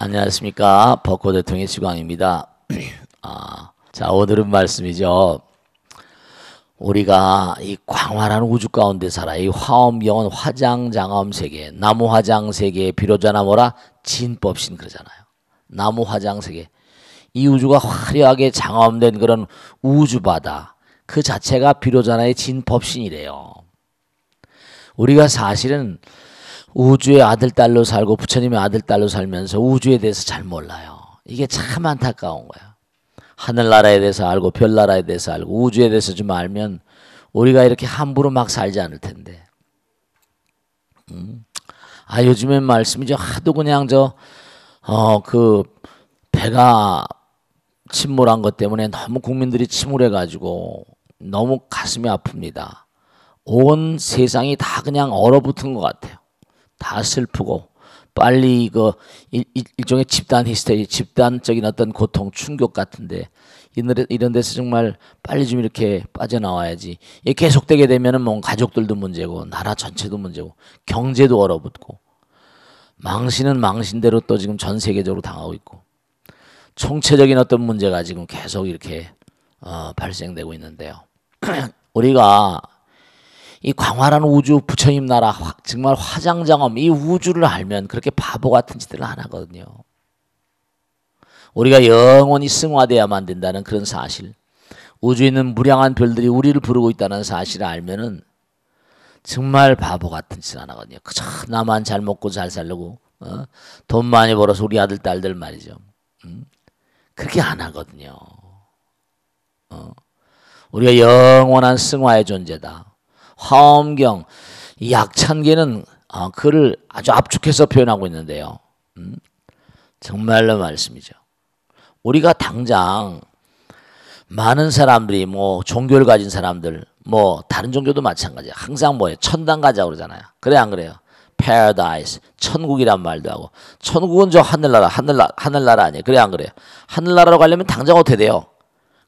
안녕하십니까. 벚꽃 대통령의 시광입니다. 자, 오늘은 말씀이죠. 우리가 이 광활한 우주 가운데 살아. 이 화엄경은 화장장엄 세계, 나무 화장 세계의 비로자나 뭐라 진법신 그러잖아요. 나무 화장 세계. 이 우주가 화려하게 장엄된 그런 우주바다 그 자체가 비로자나의 진법신이래요. 우리가 사실은 우주의 아들, 딸로 살고 부처님의 아들, 딸로 살면서 우주에 대해서 잘 몰라요. 이게 참 안타까운 거야. 하늘나라에 대해서 알고 별나라에 대해서 알고 우주에 대해서 좀 알면 우리가 이렇게 함부로 막 살지 않을 텐데. 요즘엔 말씀이죠. 하도 그냥 그 배가 침몰한 것 때문에 너무 국민들이 침울해가지고 너무 가슴이 아픕니다. 온 세상이 다 그냥 얼어붙은 것 같아요. 다 슬프고 빨리 일종의 집단 히스테리, 집단적인 어떤 고통, 충격 같은데 이런 데서 정말 빨리 좀 이렇게 빠져나와야지. 이게 계속되게 되면은 뭐 가족들도 문제고 나라 전체도 문제고 경제도 얼어붙고 망신은 망신대로 또 지금 전 세계적으로 당하고 있고 총체적인 어떤 문제가 지금 계속 이렇게 발생되고 있는데요. 우리가 이 광활한 우주 부처님 나라 정말 화장장엄 이 우주를 알면 그렇게 바보 같은 짓들을 안 하거든요. 우리가 영원히 승화돼야만 된다는 그런 사실, 우주에 있는 무량한 별들이 우리를 부르고 있다는 사실을 알면은 정말 바보 같은 짓을 안 하거든요. 그저 나만 잘 먹고 잘 살려고 돈 많이 벌어서 우리 아들 딸들 말이죠. 그렇게 안 하거든요. 우리가 영원한 승화의 존재다. 화엄경 이 약찬계는 그를 아주 압축해서 표현하고 있는데요. 정말로 말씀이죠. 우리가 당장 많은 사람들이 뭐 종교를 가진 사람들 뭐 다른 종교도 마찬가지야. 항상 뭐예요? 천당 가자고 그러잖아요. 그래 안 그래요? Paradise 천국이란 말도 하고 천국은 저 하늘나라 아니에요. 그래 안 그래요? 하늘나라로 가려면 당장 어떻게 돼요?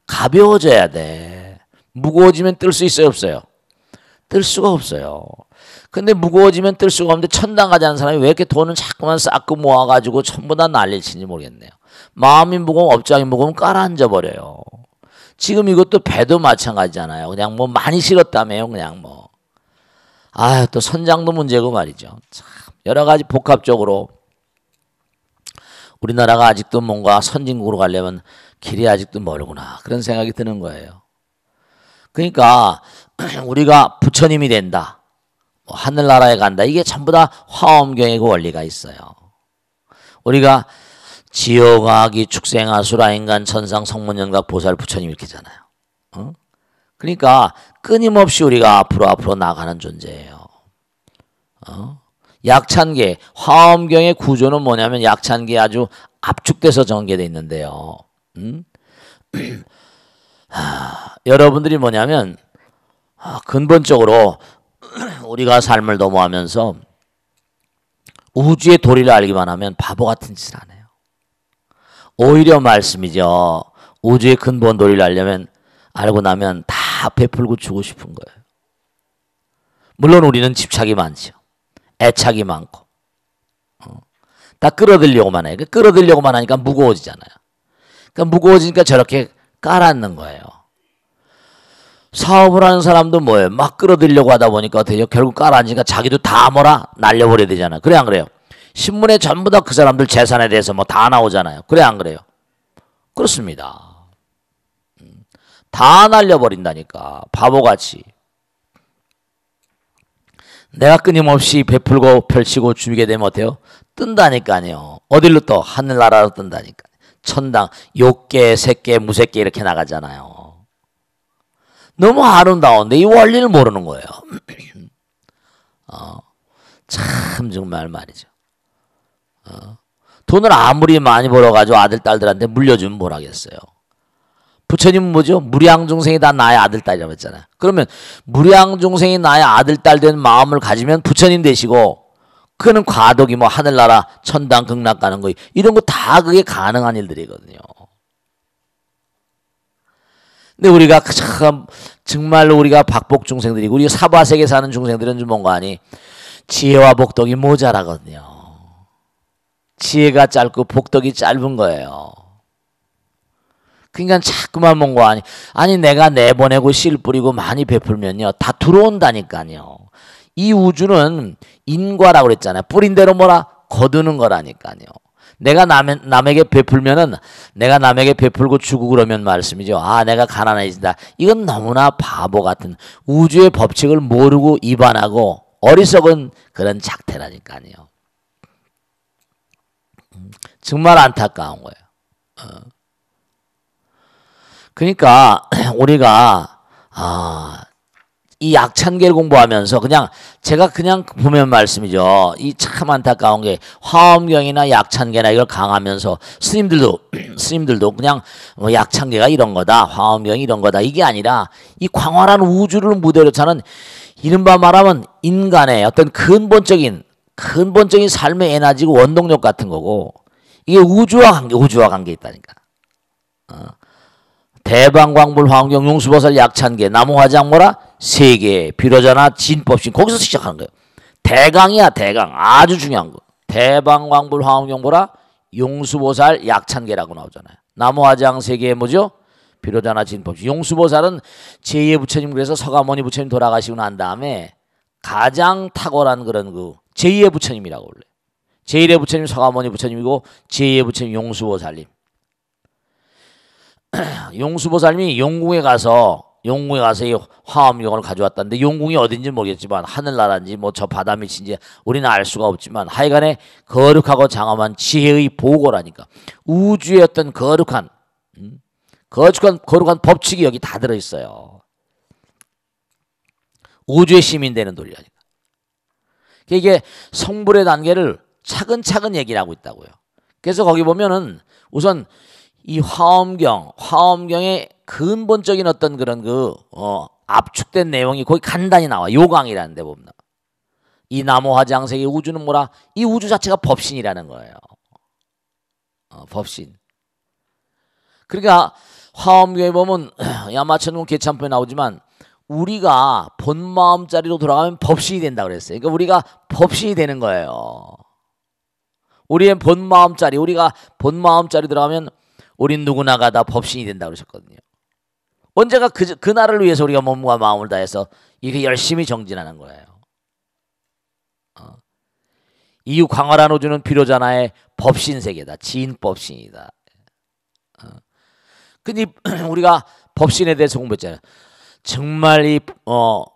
가벼워져야 돼. 무거워지면 뜰 수 있어요 없어요? 뜰 수가 없어요. 근데 무거워지면 뜰 수가 없는데 천당 가자는 사람이 왜 이렇게 돈을 자꾸만 쌓고 모아가지고 전부 다 난리를 치는지 모르겠네요. 마음이 무거우면 업장이 무거우면 깔아앉아 버려요. 지금 이것도 배도 마찬가지잖아요. 그냥 뭐 많이 실었다며요. 그냥 뭐. 또 선장도 문제고 말이죠. 참 여러 가지 복합적으로 우리나라가 아직도 뭔가 선진국으로 가려면 길이 아직도 멀구나. 그런 생각이 드는 거예요. 그러니까 우리가 부처님이 된다. 뭐 하늘나라에 간다. 이게 전부 다 화엄경의 그 원리가 있어요. 우리가 지옥아기 축생아수라 인간 천상 성문연각 보살 부처님 이렇게잖아요. 그러니까 끊임없이 우리가 앞으로 나가는 존재예요. 약찬계 화엄경의 구조는 뭐냐면 약찬계 아주 압축돼서 전개되어 있는데요. 여러분들이 뭐냐면 근본적으로 우리가 삶을 도모하면서 우주의 도리를 알기만 하면 바보 같은 짓을 안 해요. 오히려 말씀이죠. 우주의 근본 도리를 알고 나면 다 베풀고 주고 싶은 거예요. 물론 우리는 집착이 많죠. 애착이 많고 다 끌어들이려고만 해요. 끌어들이려고만 하니까 무거워지잖아요. 그러니까 무거워지니까 저렇게 깔아앉는 거예요. 사업을 하는 사람도 뭐예요? 막 끌어들이려고 하다 보니까 어때요? 결국 깔아앉으니까 자기도 다 날려버려야 되잖아요. 그래 안 그래요? 신문에 전부 다 그 사람들 재산에 대해서 뭐 다 나오잖아요. 그래 안 그래요? 그렇습니다. 다 날려버린다니까. 바보같이. 내가 끊임없이 베풀고 펼치고 주게 되면 어때요? 뜬다니까요. 어디로 또? 하늘나라로 뜬다니까. 천당, 욕계, 색계, 무색계 이렇게 나가잖아요. 너무 아름다운데 이 원리를 모르는 거예요. 참 정말 말이죠. 돈을 아무리 많이 벌어가지고 아들, 딸들한테 물려주면 뭘 하겠어요. 부처님은 뭐죠? 무량중생이 다 나의 아들, 딸이라고 했잖아요. 그러면 무량중생이 나의 아들, 딸 된 마음을 가지면 부처님 되시고 그는 과덕이 뭐 하늘나라, 천당, 극락 가는 거 이런 거 다 그게 가능한 일들이거든요. 근데 우리가 참 정말로 우리가 박복 중생들이고 우리 사바세계 사는 중생들은 좀 뭔가 하니 지혜와 복덕이 모자라거든요. 지혜가 짧고 복덕이 짧은 거예요. 그러니까 자꾸만 뭔 거 아니 내가 내보내고 씨 뿌리고 많이 베풀면요 다 들어온다니까요. 이 우주는 인과라고 그랬잖아요. 뿌린 대로 뭐라 거두는 거라니까요. 내가 남에게 베풀면은 내가 남에게 베풀고 주고 그러면 말씀이죠. 아 내가 가난해진다. 이건 너무나 바보 같은 우주의 법칙을 모르고 위반하고 어리석은 그런 작태라니까요. 정말 안타까운 거예요. 그러니까 우리가 이 약찬계를 공부하면서 제가 그냥 보면 말씀이죠. 이 참 안타까운 게 화엄경이나 약찬계나 이걸 강하면서 스님들도 그냥 뭐 약찬계가 이런 거다, 화엄경이 이런 거다 이게 아니라 이 광활한 우주를 무대로 차는 이른바 말하면 인간의 어떤 근본적인 삶의 에너지고 원동력 같은 거고 이게 우주와 관계 있다니까. 대방광불 화엄경 용수보살 약찬계 나무화장 뭐라 세계 비로자나 진법신 거기서 시작하는 거예요. 대강이야 대강 아주 중요한 거. 대방광불 화엄경 뭐라 용수보살 약찬계라고 나오잖아요. 나무화장 세계에 뭐죠? 비로자나 진법신. 용수보살은 제2의 부처님 그래서 서가모니 부처님 돌아가시고 난 다음에 가장 탁월한 그런 그 제2의 부처님이라고 불러요. 제1의 부처님 서가모니 부처님이고 제2의 부처님 용수보살님. 용수보살님이 용궁에 가서 이 화엄경을 가져왔다는데 용궁이 어딘지 모르겠지만 하늘나라인지 뭐 저 바다 밑인지 우리는 알 수가 없지만 하여간에 거룩하고 장엄한 지혜의 보고라니까 우주의 어떤 거룩한 법칙이 여기 다 들어있어요. 우주의 시민 되는 도리라니까. 이게 성불의 단계를 차근차근 얘기를 하고 있다고요. 그래서 거기 보면은 우선 이 화엄경의 근본적인 어떤 그런 압축된 내용이 거기 간단히 나와. 요강이라는 데 보면. 이 나무화장색의 우주는 뭐라? 이 우주 자체가 법신이라는 거예요. 법신. 그러니까 화엄경에 보면 야마천군 개참포에 나오지만 우리가 본 마음자리로 돌아가면 법신이 된다 그랬어요. 그러니까 우리가 법신이 되는 거예요. 우리의 본 마음자리, 우리가 본 마음자리 들어가면 우린 누구나가 다 법신이 된다고 그러셨거든요. 언제가 그날을 위해서 우리가 몸과 마음을 다해서 이렇게 열심히 정진하는 거예요. 이유 광활한 우주는 비로자나의 법신 세계다. 진법신이다. 근데 우리가 법신에 대해서 공부했잖아요. 정말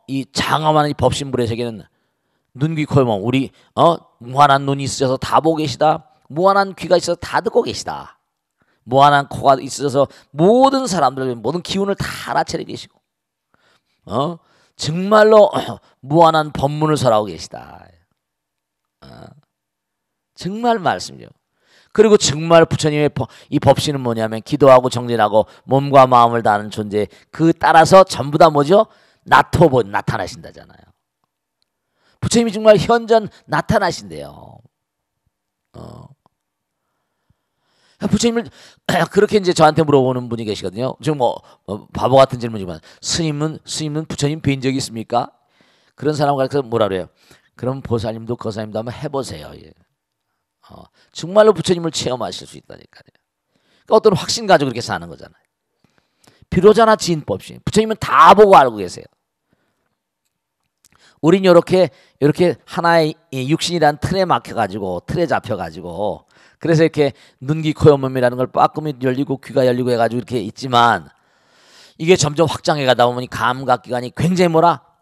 이 장엄한 이 법신불의 세계는 눈, 귀, 코, 몸 우리 무한한 눈이 있으셔서 다 보고 계시다. 무한한 귀가 있어서 다 듣고 계시다. 무한한 코가 있어서 모든 사람들 모든 기운을 다 알아채려 계시고 정말로 무한한 법문을 설하고 계시다. 정말 말씀이죠. 그리고 정말 부처님의 이 법신은 뭐냐면 기도하고 정진하고 몸과 마음을 다하는 존재 그 따라서 전부 다 뭐죠? 나타나신다잖아요. 부처님이 정말 현전 나타나신대요. 부처님을 그렇게 이제 저한테 물어보는 분이 계시거든요. 지금 바보 같은 질문이지만 스님은 부처님 뵌 적이 있습니까? 그런 사람 가르쳐서 뭐라 그래요? 그럼 보살님도 거사님도 한번 해보세요. 예. 정말로 부처님을 체험하실 수 있다니까요. 그러니까 어떤 확신 가지고 그렇게 사는 거잖아요. 비로자나 진법신. 부처님은 다 보고 알고 계세요. 우린 이렇게 하나의 육신이란 틀에 막혀가지고 틀에 잡혀가지고 그래서 이렇게 눈, 귀, 코, 몸이라는 걸 빠끔히 열리고 귀가 열리고 해가지고 이렇게 있지만 이게 점점 확장해 가다 보니 감각기관이 굉장히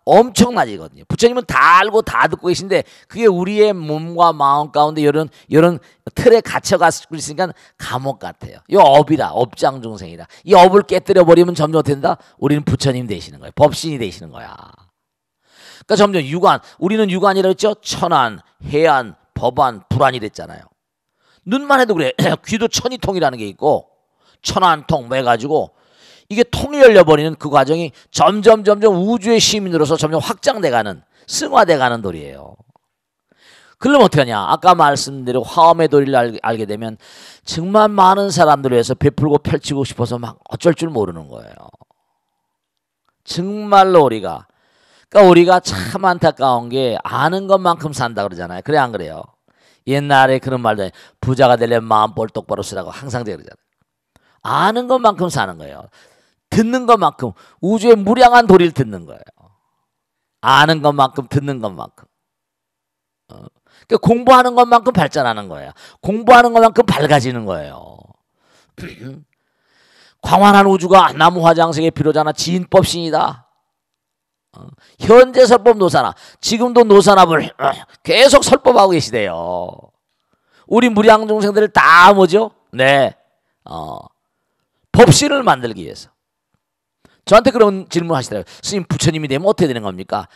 엄청나지거든요. 부처님은 다 알고 다 듣고 계신데 그게 우리의 몸과 마음 가운데 이런 틀에 갇혀가지고 있으니까 감옥 같아요. 이 업이라 업장중생이라 이 업을 깨뜨려 버리면 점점 어떻게 된다? 우리는 부처님 되시는 거예요. 법신이 되시는 거야. 그러니까 점점 우리는 유관이라고 했죠. 천안, 해안, 법안, 불안이 됐잖아요. 눈만 해도 그래. 귀도 천이통이라는 게 있고 천안통 해가지고 이게 통이 열려버리는 그 과정이 점점 우주의 시민으로서 점점 확장돼가는 승화돼가는 도리예요. 그러면 어떻게 하냐? 아까 말씀드린 화엄의 도리를 알게 되면 정말 많은 사람들을 위해서 베풀고 펼치고 싶어서 막 어쩔 줄 모르는 거예요. 정말로 그러니까 우리가 참 안타까운 게 아는 것만큼 산다 그러잖아요. 그래 안 그래요? 옛날에 그런 말도 부자가 되려면 마음 볼 똑바로 쓰라고 항상 그러잖아요. 아는 것만큼 사는 거예요. 듣는 것만큼 우주의 무량한 도리를 듣는 거예요. 아는 것만큼 듣는 것만큼. 그러니까 공부하는 것만큼 발전하는 거예요. 공부하는 것만큼 밝아지는 거예요. 광활한 우주가 나무 화장색의 비로자나 지인법신이다. 현재 설법 노산화, 지금도 노산화를 계속 설법하고 계시대요. 우리 무량중생들을 다 뭐죠? 네, 법신을 만들기 위해서. 저한테 그런 질문 하시더라고요. 스님, 부처님이 되면 어떻게 되는 겁니까?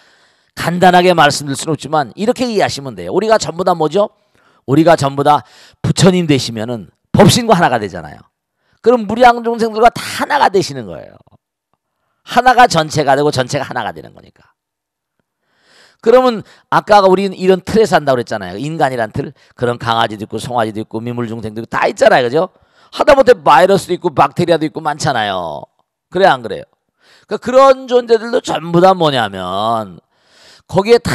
간단하게 말씀드릴 수는 없지만 이렇게 이해하시면 돼요. 우리가 전부 다 뭐죠? 우리가 전부 다 부처님 되시면은 법신과 하나가 되잖아요. 그럼 무량중생들과 다 하나가 되시는 거예요. 하나가 전체가 되고 전체가 하나가 되는 거니까. 그러면 아까 우리는 이런 틀에 산다고 그랬잖아요. 인간이란 틀. 그런 강아지도 있고 송아지도 있고 미물중생도 있고 다 있잖아요. 그죠? 하다못해 바이러스도 있고 박테리아도 있고 많잖아요. 그래 안 그래요? 그러니까 그런 존재들도 전부 다 뭐냐면 거기에 다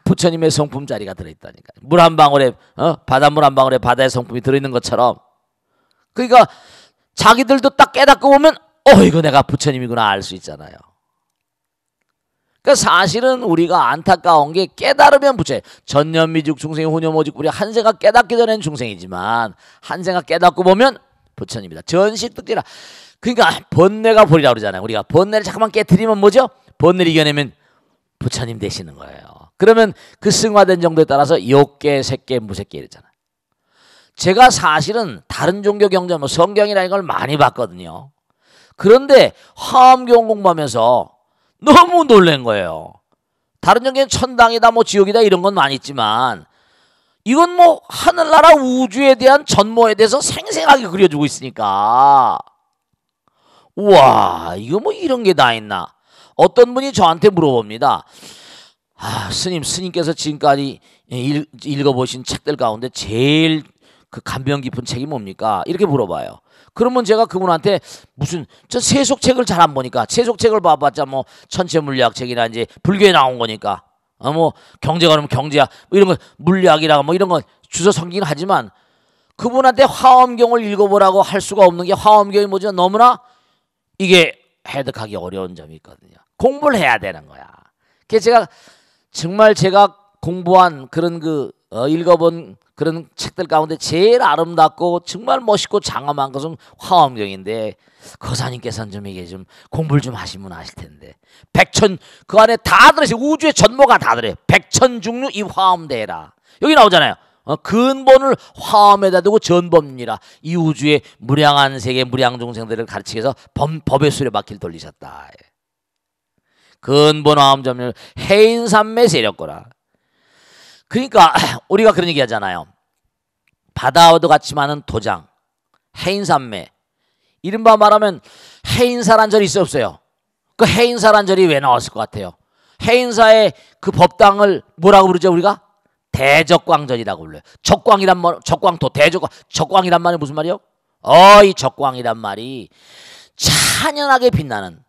부처님의 성품 자리가 들어있다니까요. 물 한 방울에 바닷물 한 방울에 바다의 성품이 들어있는 것처럼. 그러니까 자기들도 딱 깨닫고 보면 이거 내가 부처님이구나 알 수 있잖아요. 그러니까 사실은 우리가 안타까운 게 깨달으면 부처님. 전념미죽 중생이 후념오직 우리 한 생각 깨닫기 전에는 중생이지만 한 생각 깨닫고 보면 부처님이다. 전식득지라. 그러니까 번뇌가 보리라고 그러잖아요. 우리가 번뇌를 잠깐만 깨트리면 뭐죠? 번뇌를 이겨내면 부처님 되시는 거예요. 그러면 그 승화된 정도에 따라서 욕계, 색계, 무색계 이랬잖아요. 제가 사실은 다른 종교 경전, 뭐 성경이라는 걸 많이 봤거든요. 그런데 화엄경 공부하면서 너무 놀란 거예요. 다른 종교는 천당이다, 뭐 지옥이다 이런 건 많이 있지만 이건 뭐 하늘나라 우주에 대한 전모에 대해서 생생하게 그려주고 있으니까 우와, 이거 뭐 이런 게 다 있나. 어떤 분이 저한테 물어봅니다. 스님께서 지금까지 읽어보신 책들 가운데 제일 그 감명 깊은 책이 뭡니까? 이렇게 물어봐요. 그러면 제가 그분한테 저 세속책을 잘 안 보니까 세속책을 봐봤자 뭐 천체물리학책이나 이제 불교에 나온 거니까 뭐 경제가 그러면 경제학 뭐 이런 거 물리학이라 뭐 이런 거 주워 섬기긴 하지만 그분한테 화엄경을 읽어보라고 할 수가 없는 게 화엄경이 뭐죠? 너무나 이게 해석하기 어려운 점이 있거든요. 공부를 해야 되는 거야. 그래서 제가 공부한 그런 읽어본 그런 책들 가운데 제일 아름답고 정말 멋있고 장엄한 것은 화엄경인데 거사님께서는 좀 이게 좀 공부를 좀 하시면 아실 텐데 그 안에 다 들어있어요. 우주의 전모가 다 들어요. 백천중류 이 화엄대라 여기 나오잖아요. 근본을 화엄에다 두고 전법이라 이 우주의 무량한 세계 무량중생들을 가르치기 위해서 법의 수레바퀴를 돌리셨다. 근본 화엄점을 해인삼매 세력거라. 그러니까 우리가 그런 얘기 하잖아요. 바다와도 같이 많은 도장, 해인삼매. 이른바 말하면 해인사란 절이 있어 없어요? 그 해인사란 절이 왜 나왔을 것 같아요? 해인사의 그 법당을 뭐라고 부르죠 우리가? 대적광전이라고 불러요. 적광이란 말, 적광토, 적광이란 말이 무슨 말이요? 이 적광이란 말이 찬연하게 빛나는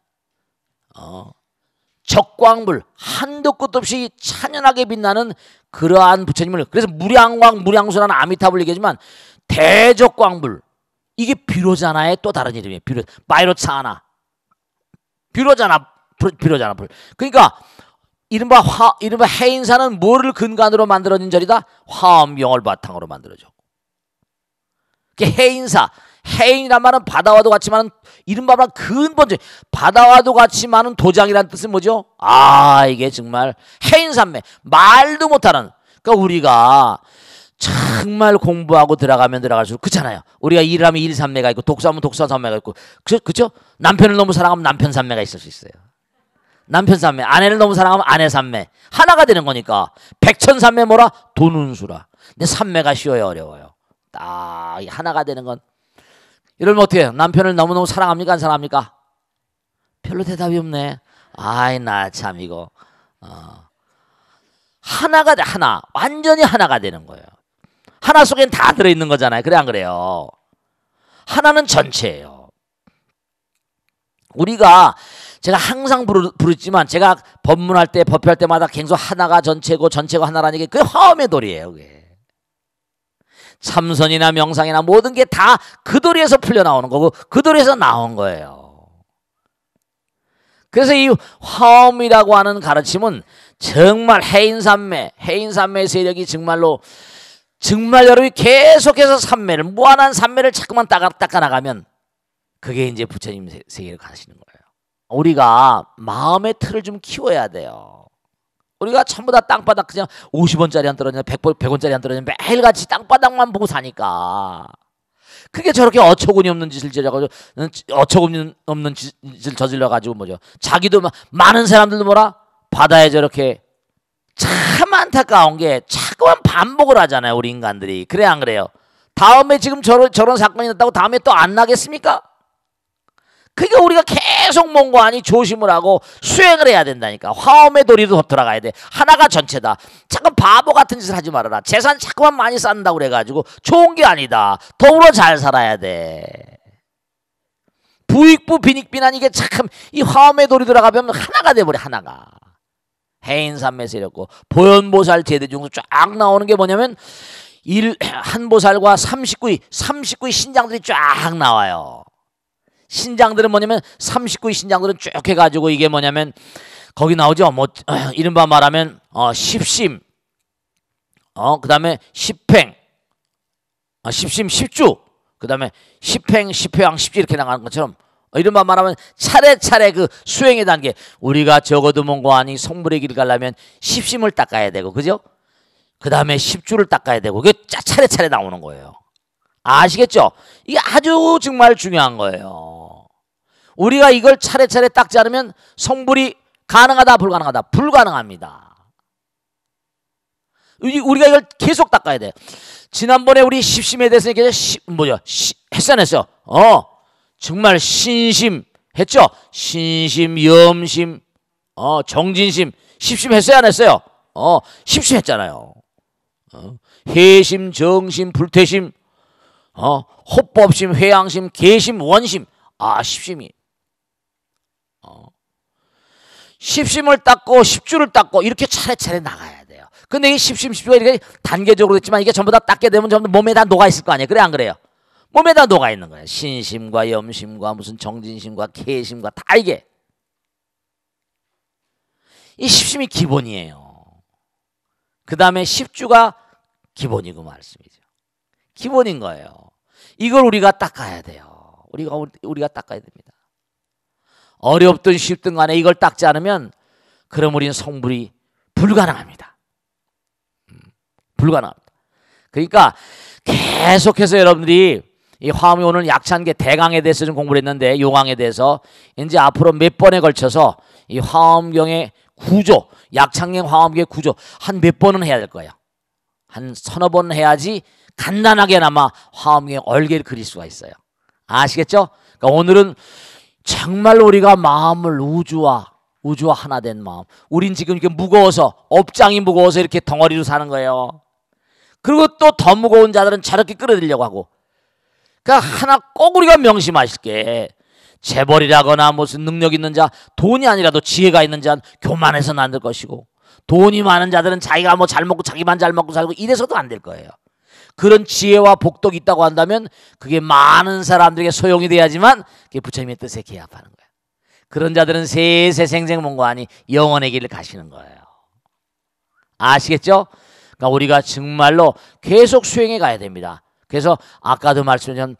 적광불 한도 끝도 없이 찬연하게 빛나는 그러한 부처님을 그래서 무량광 무량수라는 아미타불 얘기하지만 대적광불 이게 비로자나의 또 다른 이름이에요. 바이로차나 비로자나 불. 그러니까 이른바 해인사는 뭐를 근간으로 만들어진 절이다? 화엄경을 바탕으로 만들어졌고. 해인이란 말은 바다와도 같이 많은 이른바 근본적 바다와도 같이 많은 도장이라는 뜻은 뭐죠? 이게 정말 해인삼매 말도 못하는. 그러니까 우리가 정말 공부하고 들어가면 들어갈수록 그렇잖아요. 우리가 일하면 일삼매가 있고 독서하면 독서삼매가 있고 그죠? 남편을 너무 사랑하면 남편삼매가 있을 수 있어요. 남편삼매, 아내를 너무 사랑하면 아내삼매 하나가 되는 거니까 백천삼매 뭐라? 돈운수라. 근데 삼매가 쉬워요 어려워요? 딱 하나가 되는 건 이러면 어떻게 해요? 남편을 너무너무 사랑합니까? 안 사랑합니까? 별로 대답이 없네. 나 참 이거 하나 완전히 하나가 되는 거예요. 하나 속엔 다 들어있는 거잖아요. 그래 안 그래요? 하나는 전체예요. 우리가 제가 항상 부르지만 제가 법문할 때 법회할 때마다 계속 하나가 전체고 전체가 하나라는 게 그게 화엄의 도리예요. 그게. 참선이나 명상이나 모든 게 다 그 도리에서 풀려 나오는 거고 그 도리에서 나온 거예요. 그래서 이 화엄이라고 하는 가르침은 정말 해인산매 세력이 정말 여러분이 계속해서 산매를 무한한 산매를 자꾸만 닦아 나가면 그게 이제 부처님 세계를 가시는 거예요. 우리가 마음의 틀을 좀 키워야 돼요. 우리가 전부 다 땅바닥 그냥 50원짜리 안 떨어지냐 100원짜리 안 떨어지냐 매일같이 땅바닥만 보고 사니까 그게 저렇게 어처구니 없는 짓을 저질러가지고 뭐죠. 자기도 많은 사람들도 뭐라 바다에 저렇게 참 안타까운 게 자꾸만 반복을 하잖아요. 우리 인간들이. 그래 안 그래요? 다음에 지금 저런 사건이 났다고 다음에 또 안 나겠습니까? 그러니까 우리가 계속 뭔가 아니 조심을 하고 수행을 해야 된다니까. 화엄의 도리도 돌아가야 돼. 하나가 전체다. 잠깐 바보 같은 짓을 하지 말아라. 재산 자꾸만 많이 쌓는다고 그래가지고 좋은 게 아니다. 더불어 잘 살아야 돼. 부익부 빈익빈한 이게 참 이 화엄의 도리 들어가면 하나가 돼버려. 하나가. 해인산매세력고 보현보살 제대 중에서 쫙 나오는 게 뭐냐면 한보살과 39위 신장들이 쫙 나와요. 신장들은 뭐냐면 39위 신장들은 쭉 해가지고 이게 뭐냐면 거기 나오죠. 뭐 이른바 말하면 십심, 그 다음에 십행, 십심, 십주, 그 다음에 십행, 십회왕, 십지 이렇게 나가는 것처럼 이른바 말하면 차례차례 그 수행의 단계. 우리가 적어도 뭔가 아니 성불의 길을 가려면 십심을 닦아야 되고 그죠? 그 다음에 십주를 닦아야 되고 그게 차례차례 나오는 거예요. 아시겠죠? 이게 아주 정말 중요한 거예요. 우리가 이걸 차례차례 닦지 않으면 성불이 가능하다 불가능하다? 불가능합니다. 우리가 이걸 계속 닦아야 돼요. 지난번에 우리 십심에 대해서 했어 안 했어? 정말 신심 했죠? 신심, 염심, 정진심, 십심 했어요 안 했어요? 십심 했잖아요. 해심, 정심, 불퇴심, 호법심, 회양심, 계심, 원심. 십심이. 십심을 닦고 십주를 닦고 이렇게 차례차례 나가야 돼요. 근데 이 십심, 십주가 이렇게 단계적으로 됐지만 이게 전부 다 닦게 되면 전부 몸에 다 녹아 있을 거 아니에요. 그래 안 그래요? 몸에 다 녹아 있는 거예요. 신심과 염심과 무슨 정진심과 계심과 다 이게. 이 십심이 기본이에요. 그 다음에 십주가 기본이고 말씀이죠. 기본인 거예요. 이걸 우리가 닦아야 돼요. 우리가 닦아야 됩니다. 어렵든 쉽든 간에 이걸 닦지 않으면 그럼 우리는 성불이 불가능합니다. 불가능합니다. 그러니까 계속해서 여러분들이 이 화엄이 오늘 약찬계 대강에 대해서 좀 공부를 했는데 용왕에 대해서 이제 앞으로 몇 번에 걸쳐서 이 화엄경의 구조, 약찬계 화엄경의 구조 한 몇 번은 해야 될 거예요. 한 서너 번 해야지 간단하게나마 화엄경의 얼개를 그릴 수가 있어요. 아시겠죠? 그러니까 오늘은 정말 우리가 마음을 우주와 하나 된 마음. 우린 지금 이렇게 무거워서 업장이 무거워서 이렇게 덩어리로 사는 거예요. 그리고 또 더 무거운 자들은 저렇게 끌어들이려고 하고. 그러니까 하나 꼭 우리가 명심하실 게 재벌이라거나 무슨 능력 있는 자, 돈이 아니라도 지혜가 있는 자는 교만해서는 안 될 것이고 돈이 많은 자들은 자기가 뭐 잘 먹고 자기만 잘 먹고 살고 이래서도 안 될 거예요. 그런 지혜와 복덕이 있다고 한다면 그게 많은 사람들에게 소용이 돼야지만 그게 부처님의 뜻에 개합하는 거예요. 그런 자들은 세세생생문고하니 영원의 길을 가시는 거예요. 아시겠죠? 그러니까 우리가 정말로 계속 수행해 가야 됩니다. 그래서 아까도 말씀드린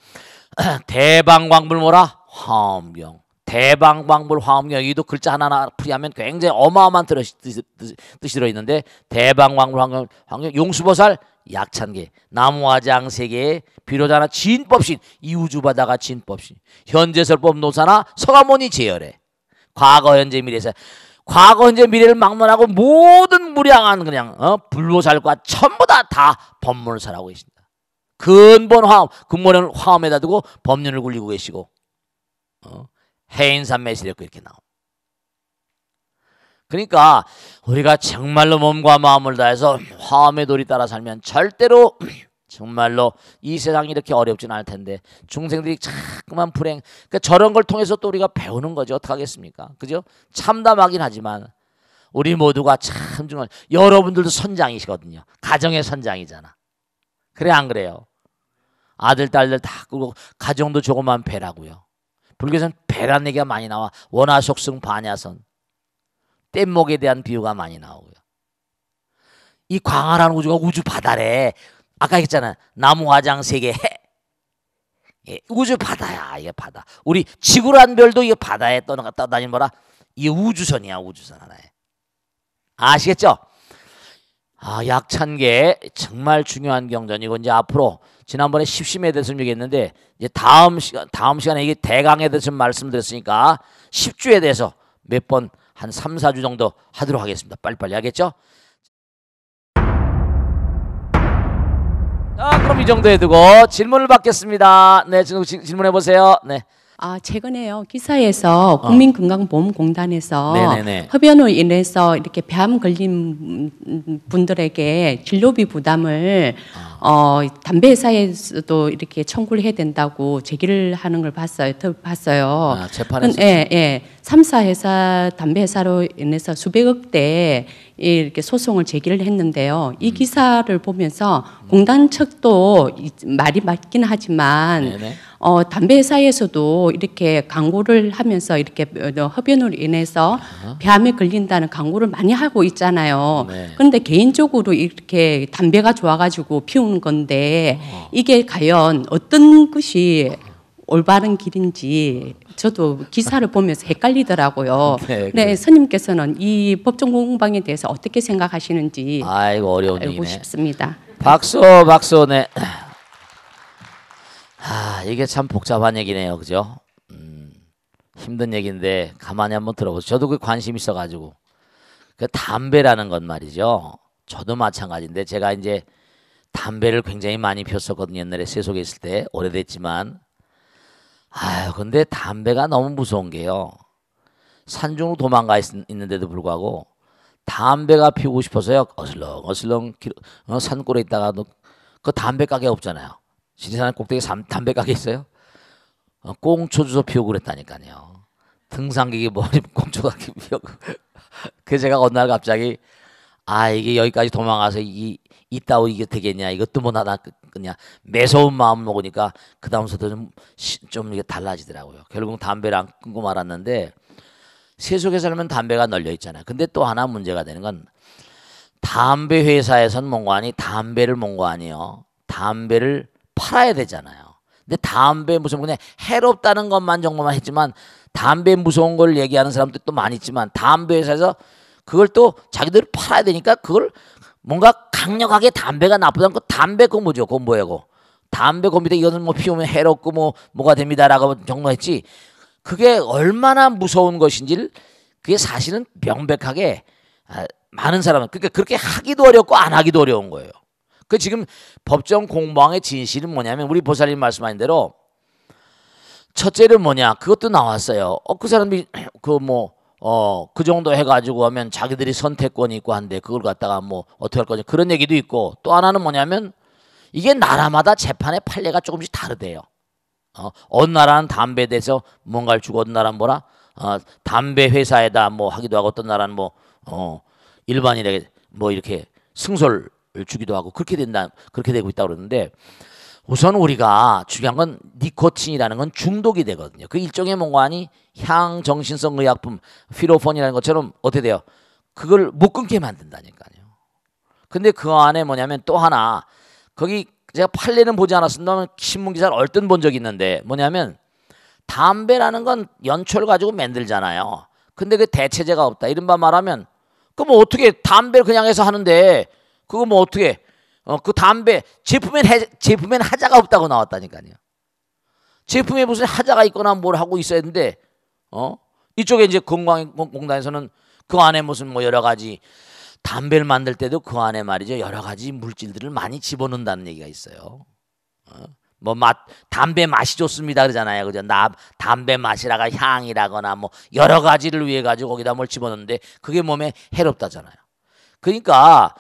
대방광불 뭐라? 화엄경. 대방광불 화엄경. 여기도 글자 하나하나 풀이하면 굉장히 어마어마한 뜻이 들어있는데 대방광불 화엄경 용수보살 약찬계 나무화장 세계에 비로자나 진법신 이우주바다가 진법신 현재설법 노사나 서가모니 제열해 과거 현재 미래에서 과거 현재 미래를 막론하고 모든 무량한 그냥 불보살과 전부 다 법문을 설하고 계신다. 근본 화엄 근본을 화엄에다 두고 법륜을 굴리고 계시고 해인산매시력 이렇게 나옵니다. 그러니까 우리가 정말로 몸과 마음을 다해서 화엄의 도리 따라 살면 절대로 정말로 이 세상이 이렇게 어렵진 않을 텐데 중생들이 자꾸만 불행 그러니까 저런 걸 통해서 또 우리가 배우는 거죠. 어떡하겠습니까? 그죠? 참담하긴 하지만 우리 모두가 참 정말 여러분들도 선장이시거든요. 가정의 선장이잖아. 그래 안 그래요? 아들 딸들 다 끄고 가정도 조그만 배라고요. 불교에서는 배란 얘기가 많이 나와. 원화속승 반야선. 뗏목에 대한 비유가 많이 나오고요. 이 광활한 우주가 우주 바다래. 아까 했잖아. 나무 화장 세계 해. 예, 우주 바다야. 이게 바다. 우리 지구란 별도 이 바다에 떠다니는 거라. 이 우주선이야. 우주선 하나에. 아시겠죠? 약 1000개 정말 중요한 경전이고 이제 앞으로 지난번에 십심에 대해서 얘기했는데 이제 다음 시간에 이게 대강에 대해서 말씀드렸으니까 10주에 대해서 몇 번 한 3, 4주 정도 하도록 하겠습니다. 빨리빨리 하겠죠? 자, 그럼 이 정도 해두고 질문을 받겠습니다. 네, 질문해 보세요. 네. 최근에요 기사에서 국민건강보험공단에서 네네네. 흡연으로 인해서 이렇게 폐암 걸린 분들에게 진료비 부담을 담배 회사에서도 이렇게 청구를 해야 된다고 제기를 하는 걸 봤어요. 재판에서. 예. 3사 회사 담배 회사로 인해서 수백억 대 이렇게 소송을 제기를 했는데요. 이 기사를 보면서 공단 측도 말이 맞긴 하지만 네네. 담배 회사에서도 이렇게 광고를 하면서 이렇게 흡연으로 인해서 폐암에 걸린다는 광고를 많이 하고 있잖아요. 네. 그런데 개인적으로 이렇게 담배가 좋아가지고 피우는 건데 이게 과연 어떤 것이 올바른 길인지 저도 기사를 보면서 헷갈리더라고요. 네, 스님께서는 이 법정 공방에 대해서 어떻게 생각하시는지 아이고 어려운 알고 얘기네. 싶습니다. 박수. 네. 이게 참 복잡한 얘기네요. 그죠? 힘든 얘기인데 가만히 한번 들어보세요. 저도 그 관심 있어가지고 그 담배라는 건 말이죠. 저도 마찬가지인데 제가 이제 담배를 굉장히 많이 폈었거든요. 옛날에 세속에 있을 때. 오래됐지만 근데 담배가 너무 무서운 게요. 산중으로 도망가 있는데도 불구하고 담배가 피우고 싶어서요. 어슬렁 산골에 있다가도 그 담배 가게 없잖아요. 지리산 꼭대기 담배 가게 있어요? 꽁초 주워 피우고 그랬다니까요. 등산객이 머리 꽁초 가게 피우고. 그래서 제가 어느 날 갑자기 이게 여기까지 도망가서 있다고 이게 되겠냐. 이것도 뭐 나다 그냥 매서운 마음 먹으니까 그 다음부터 좀 이게 달라지더라고요. 결국 담배를 안 끊고 말았는데 세속에 살면 담배가 널려 있잖아요. 근데 또 하나 문제가 되는 건 담배 회사에선 뭔가 아니 담배를 뭔가 아니요. 담배를 팔아야 되잖아요. 근데 담배 무슨 그냥 해롭다는 것만 정도만 했지만 담배 무서운 걸 얘기하는 사람도 또 많이 있지만 담배 회사에서 그걸 또 자기들 팔아야 되니까 그걸 뭔가 강력하게 담배가 나쁘다는 거 담배 그거 뭐죠? 그거 뭐예요? 담배 고민데 이거는 뭐 피우면 해롭고 뭐가 됩니다라고 정도했지. 그게 얼마나 무서운 것인지를 그게 사실은 명백하게 많은 사람은 그러니까 그렇게 하기도 어렵고 안 하기도 어려운 거예요. 그 지금 법정 공방의 진실은 뭐냐면 우리 보살님 말씀하신 대로 첫째는 뭐냐 그것도 나왔어요. 그 사람이 그 정도 해가지고 하면 자기들이 선택권이 있고 한데 그걸 갖다가 뭐 어떻게 할 거냐 그런 얘기도 있고 또 하나는 뭐냐면 이게 나라마다 재판의 판례가 조금씩 다르대요. 어느 나라는 담배에 대해서 뭔가를 주고 어느 나라는 뭐라 담배 회사에다 뭐 하기도 하고 어떤 나라는 일반인에게 뭐 이렇게 승소를 주기도 하고 그렇게 되고 있다고 그러는데 우선 우리가 중요한 건 니코틴이라는 건 중독이 되거든요. 그 일종의 뭔가 아니 향정신성 의약품 피로폰이라는 것처럼 어떻게 돼요? 그걸 못 끊게 만든다니까요. 근데 그 안에 뭐냐면 또 하나 거기 제가 판례는 보지 않았습니다만 신문 기사를 얼뜬 본 적이 있는데 뭐냐면 담배라는 건 연초를 가지고 만들잖아요. 근데 그 대체제가 없다. 이른바 말하면 그럼 뭐 어떻게 담배를 그냥 해서 하는데 그거 뭐 어떻게 그 담배 제품엔 하자가 없다고 나왔다니까요. 제품에 무슨 하자가 있거나 뭘 하고 있어야 되는데 이쪽에 이제 건강공단에서는 그 안에 무슨 뭐 여러 가지 담배를 만들 때도 그 안에 말이죠 여러 가지 물질들을 많이 집어넣는다는 얘기가 있어요. 담배 맛이 좋습니다 그러잖아요. 그죠? 담배 맛이라가 향이라거나 뭐 여러 가지를 위해 가지고 거기다 뭘 집어넣는데 그게 몸에 해롭다잖아요. 그러니까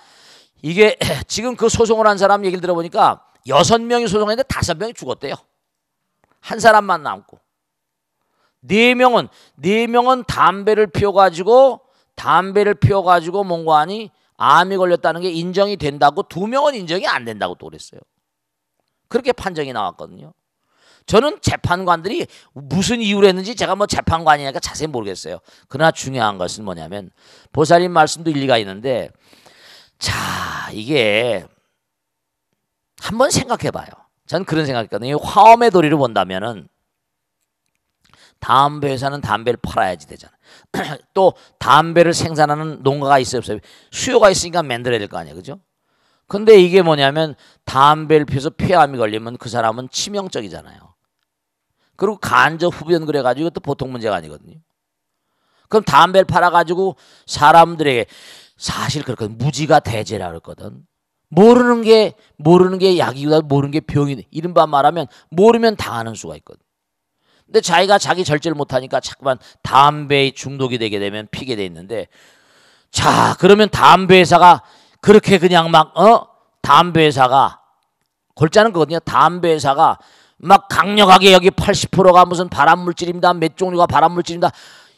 이게 지금 그 소송을 한 사람 얘기를 들어보니까 6명이 소송했는데 5명이 죽었대요. 한 사람만 남고 4명은 담배를 피워가지고 뭔가 아니 암이 걸렸다는 게 인정이 된다고 2명은 인정이 안 된다고 또 그랬어요. 그렇게 판정이 나왔거든요. 저는 재판관들이 무슨 이유로 했는지 제가 뭐 재판관이니까 자세히 모르겠어요. 그러나 중요한 것은 뭐냐면 보살님 말씀도 일리가 있는데, 자, 이게 한번 생각해 봐요. 전 그런 생각했거든요. 화엄의 도리를 본다면은 담배 회사는 담배를 팔아야지 되잖아요. 또 담배를 생산하는 농가가 있어요, 없어요? 수요가 있으니까 만들어야 될 거 아니에요, 그죠? 근데 이게 뭐냐면 담배를 피워서 폐암이 걸리면 그 사람은 치명적이잖아요. 그리고 간접 흡연 그래가지고 이것도 보통 문제가 아니거든요. 그럼 담배를 팔아가지고 사람들에게 사실 그렇거든. 무지가 대제라 그랬거든. 모르는 게 약이보다 모르는 게 병이, 이른바 말하면 모르면 당하는 수가 있거든. 근데 자기가 자기 절제를 못하니까 자꾸만 담배에 중독이 되게 되면 피게 돼 있는데, 자, 그러면 담배 회사가 그렇게 그냥 막 담배 회사가 골자는 거거든요. 담배 회사가 막 강력하게 여기 80%가 무슨 발암물질입니다, 몇 종류가 발암물질입니다,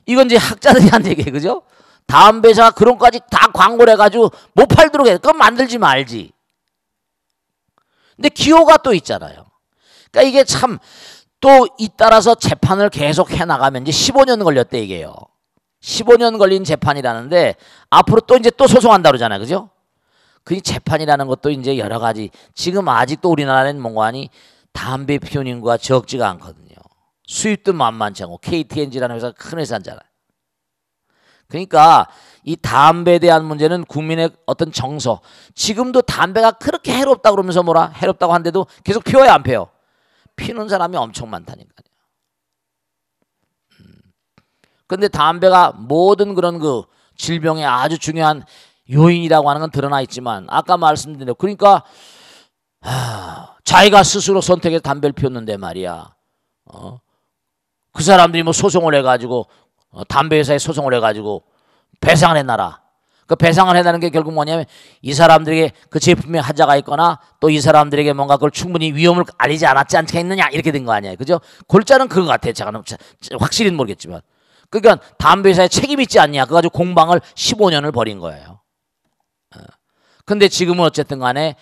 이건 이제 학자들이 한 얘기예요, 그죠? 담배 회사가 그런 것까지 다 광고를 해가지고 못 팔도록 해. 그건 만들지 말지. 근데 기호가 또 있잖아요. 그러니까 이게 참 또 잇따라서 재판을 계속 해나가면 이제 15년 걸렸대, 이게요. 15년 걸린 재판이라는데 앞으로 또 이제 또 소송한다 그러잖아요, 그죠? 그 재판이라는 것도 이제 여러 가지, 지금 아직도 우리나라는 뭔가니 담배 피우는 인구가 적지가 않거든요. 수입도 만만치 않고 KTNG라는 회사가 큰 회사잖아요. 그러니까 이 담배에 대한 문제는 국민의 어떤 정서, 지금도 담배가 그렇게 해롭다고 그러면서 뭐라 해롭다고 한데도 계속 피워야 안 피워요? 피는 사람이 엄청 많다니까요. 근데 담배가 모든 그런 그 질병의 아주 중요한 요인이라고 하는 건 드러나 있지만, 아까 말씀드린 대로 그러니까 자기가 스스로 선택해서 담배를 피웠는데 말이야. 그 사람들이 뭐 소송을 해가지고 담배 회사에 소송을 해가지고 배상을 해놔라. 그 배상을 해나는 게 결국 뭐냐면 이 사람들에게 그 제품에 하자가 있거나 또 이 사람들에게 뭔가 그걸 충분히 위험을 알리지 않았지 않겠느냐, 이렇게 된 거 아니에요, 그죠? 골자는 그거 같아요. 제가 확실히는 모르겠지만. 그러니까 담배 회사에 책임 있지 않냐, 그거 가지고 공방을 15년을 벌인 거예요. 근데 지금은 어쨌든 간에